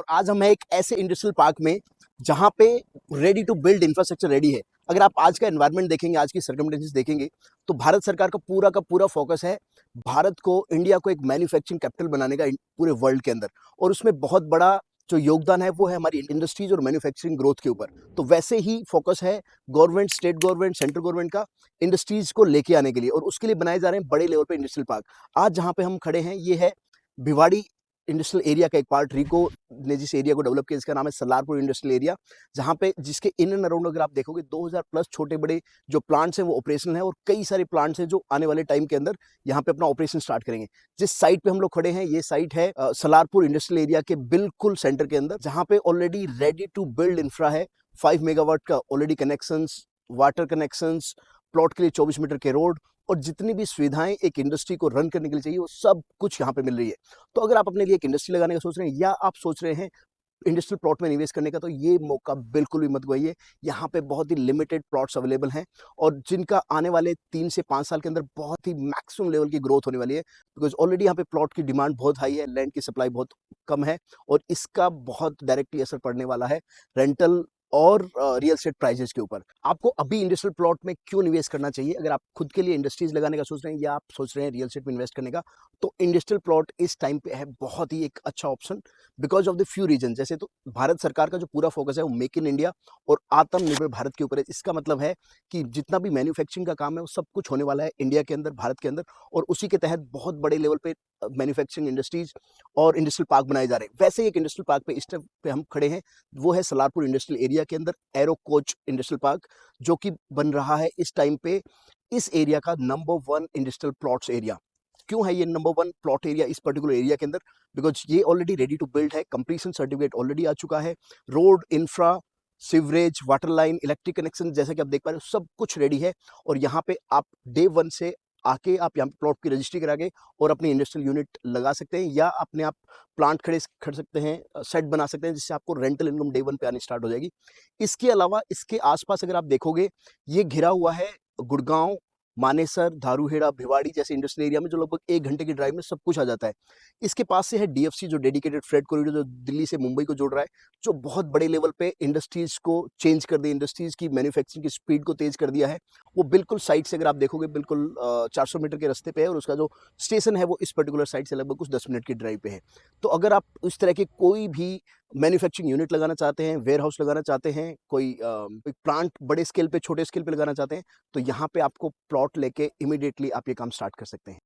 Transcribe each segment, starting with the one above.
और आज हम हैं एक ऐसे इंडस्ट्रियल पार्क में जहाँ पे ready to build infrastructure ready है। अगर आप आज का एनवायरनमेंट देखेंगे, आज की सर्कमस्टेंसेस देखेंगे, तो भारत सरकार का पूरा फोकस है भारत को, इंडिया को एक मैन्युफैक्चरिंग कैपिटल बनाने का पूरे वर्ल्ड के अंदर। और उसमें बहुत बड़ा जो योगदान है वो है हमारी इंडस्ट्रीज और मैन्युफैक्चरिंग ग्रोथ के ऊपर। तो वैसे ही फोकस है government, state government, central government का इंडस्ट्रीज को लेके आने के लिए, और उसके लिए बनाए जा रहे हैं बड़े लेवल पे इंडस्ट्रियल पार्क। आज जहाँ पे हम खड़े हैं ये है भिवाड़ी इंडस्ट्रियल एरिया का एक पार्ट। रिको ने जिस एरिया को डेवलप किया इसका नाम है सलारपुर इंडस्ट्रियल एरिया, जहाँ पे जिसके इन एंड अराउंड अगर आप देखोगे 2000 प्लस छोटे बड़े जो प्लांट्स हैं वो ऑपरेशनल हैं, और कई सारे प्लांट्स हैं जो आने वाले टाइम के अंदर यहाँ पे अपना ऑपरेशन स्टार्ट करेंगे। जिस साइट पे हम लोग खड़े हैं ये साइट है सलारपुर इंडस्ट्रियल एरिया के बिल्कुल सेंटर के अंदर, जहाँ पे already ready to build infra है। 5 मेगावाट का already connections, water connections, plot के लिए 24 मीटर के रोड, और जितनी भी सुविधाएं एक इंडस्ट्री को रन करने के लिए चाहिए वो सब कुछ यहाँ पे मिल रही है। तो अगर आप अपने लिए एक इंडस्ट्री लगाने का सोच रहे हैं या आप सोच रहे हैं इंडस्ट्रियल प्लॉट में निवेश करने का, तो ये मौका बिल्कुल भी मत गवाइए। यहाँ पे बहुत ही लिमिटेड प्लॉट्स अवेलेबल हैं और जिनका आने वाले 3 से 5 साल के अंदर बहुत ही मैक्सिमम लेवल की ग्रोथ होने वाली है, बिकॉज ऑलरेडी यहाँ पे प्लॉट की डिमांड बहुत हाई है, लैंड की सप्लाई बहुत कम है, और इसका बहुत डायरेक्टली असर पड़ने वाला है रेंटल और रियल एस्टेट प्राइसेस के ऊपर। आपको अभी इंडस्ट्रियल प्लॉट में क्यों निवेश करना चाहिए? अगर आप खुद के लिए इंडस्ट्रीज लगाने का सोच रहे हैं या आप सोच रहे हैं रियल एस्टेट में इन्वेस्ट करने का, तो इंडस्ट्रियल प्लॉट इस टाइम पे है बहुत ही एक अच्छा option, because of the few reason. जैसे तो भारत सरकार का जो पूरा फोकस है वो मेक इन इंडिया और आत्मनिर्भर भारत के ऊपर है। इसका मतलब है कि जितना भी मैन्युफैक्चरिंग का काम है वो सब कुछ होने वाला है इंडिया के अंदर, भारत के अंदर, और उसी के तहत बहुत बड़े लेवल पे मैन्युफैक्चरिंग इंडस्ट्रीज और इंडस्ट्रियल पार्क बनाए जा रहे हैं। वैसे ही एक इंडस्ट्रियल पार्क पे इस टाइम पे हम खड़े हैं, वो है सलारपुर इंडस्ट्रियल एरिया के अंदर एरो कोच इंडस्ट्रियल पार्क, जो कि बन रहा है इस टाइम पे इस एरिया का नंबर 1 इंडस्ट्रियल प्लॉट्स एरिया। क्यों है ये नंबर 1 प्लॉट एरिया इस पर्टिकुलर एरिया के अंदर? बिकॉज ये ऑलरेडी रेडी टू बिल्ड है, कंप्लीशन सर्टिफिकेट ऑलरेडी आ चुका है, road, infra, sewerage, water line, electric connection जैसा कि आप देख पा रहे हो सब कुछ रेडी है। और यहाँ पे आप डे 1 से आके आप यहाँ प्लॉट की रजिस्ट्री करा के और अपनी इंडस्ट्रियल यूनिट लगा सकते हैं, या अपने आप प्लांट खड़ सकते हैं, सेट बना सकते हैं, जिससे आपको रेंटल इनकम डे 1 पे आनी स्टार्ट हो जाएगी। इसके अलावा इसके आसपास अगर आप देखोगे ये घिरा हुआ है गुड़गांव, मानेसर, धारूहेड़ा, भिवाड़ी जैसे इंडस्ट्रियल एरिया में, जो लगभग 1 घंटे की ड्राइव में सब कुछ आ जाता है। इसके पास से है डीएफसी, जो डेडिकेटेड फ्रेट कॉरिडोर, जो दिल्ली से मुंबई को जोड़ रहा है, जो बहुत बड़े लेवल पे इंडस्ट्रीज को चेंज कर दिया, इंडस्ट्रीज की मैन्युफैक्चरिंग की स्पीड को तेज कर दिया है। वो बिल्कुल साइड से अगर आप देखोगे बिल्कुल 400 मीटर के रास्ते पे है, और उसका जो स्टेशन है वो इस पर्टिकुलर साइड से लगभग कुछ 10 मिनट की ड्राइव पे है। तो अगर आप इस तरह की कोई भी मैन्युफैक्चरिंग यूनिट लगाना चाहते हैं, वेयर हाउस लगाना चाहते हैं, कोई प्लांट बड़े स्केल पे, छोटे स्केल पे लगाना चाहते हैं, तो यहाँ पे आपको प्लॉट लेके इमीडिएटली आप ये काम स्टार्ट कर सकते हैं।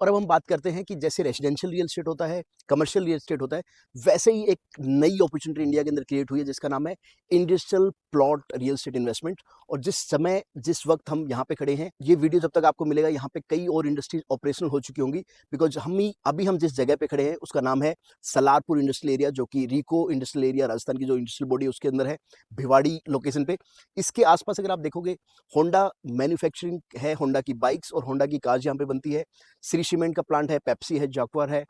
और अब हम बात करते हैं कि जैसे रेजिडेंशियल रियल एस्टेट होता है, कमर्शियल रियल एस्टेट होता है, वैसे ही एक नई अपॉर्चुनिटी इंडिया के अंदर क्रिएट हुई है जिसका नाम है industrial plot real estate investment. और जिस वक्त हम यहाँ पे खड़े हैं, ये वीडियो जब तक आपको मिलेगा यहाँ पे कई और इंडस्ट्रीज ऑपरेशनल हो चुकी होंगी, बिकॉज अभी हम जिस जगह पे खड़े हैं उसका नाम है सलारपुर इंडस्ट्रियल एरिया, जो कि रिको इंडस्ट्रियल एरिया राजस्थान की जो इंडस्ट्रियल बॉडी है उसके अंदर है, भिवाड़ी लोकेशन पे। इसके आसपास अगर आप देखोगे होंडा मैन्युफैक्चरिंग है, होंडा की बाइक्स और होंडा की कार्स यहाँ पे बनती है, श्री सीमेंट का प्लांट है, पेप्सी है, जाक्वार है,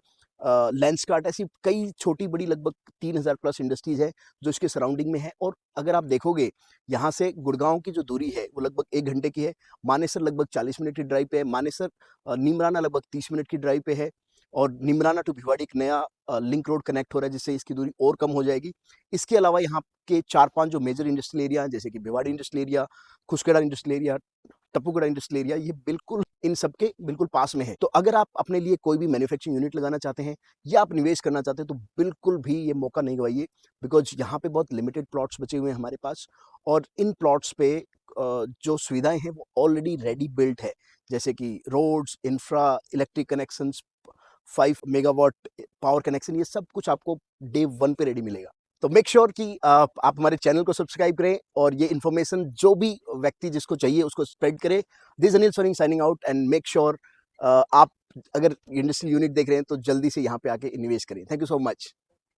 लेंसकार्ट, ऐसी कई छोटी बड़ी लगभग 3000 प्लस इंडस्ट्रीज है जो इसके सराउंडिंग में है। और अगर आप देखोगे यहाँ से गुड़गांव की जो दूरी है वो लगभग 1 घंटे की है, मानेसर लगभग 40 मिनट की ड्राइव पे है, मानेसर नीमराना लगभग 30 मिनट की ड्राइव पे है, और नीमराना टू भिवाड़ी एक नया लिंक रोड कनेक्ट हो रहा है जिससे इसकी दूरी और कम हो जाएगी। इसके अलावा यहाँ के 4-5 जो मेजर इंडस्ट्रियल एरिया हैं, जैसे कि Bhiwadi industrial area, Khushkhera industrial area, Tappugarh industrial area, ये बिल्कुल इन सबके बिल्कुल पास में है। तो अगर आप अपने लिए कोई भी मैन्युफैक्चरिंग यूनिट लगाना चाहते हैं या आप निवेश करना चाहते हैं, तो बिल्कुल भी ये मौका नहीं गवाइए, बिकॉज यहाँ पे बहुत लिमिटेड प्लॉट्स बचे हुए हैं हमारे पास, और इन प्लॉट्स पे जो सुविधाएं हैं वो ऑलरेडी रेडी बिल्ट है, जैसे कि roads, infra, electric connections, 5 megawatt power connection, ये सब कुछ आपको डे 1 पे रेडी मिलेगा। तो मेक श्योर कि आप हमारे चैनल को सब्सक्राइब करें और ये इन्फॉर्मेशन जो भी व्यक्ति जिसको चाहिए उसको स्प्रेड करें। This Anil Soni signing out, and make sure आप अगर इंडस्ट्रियल यूनिट देख रहे हैं तो जल्दी से यहाँ पे आके इन्वेस्ट करें। Thank you so much.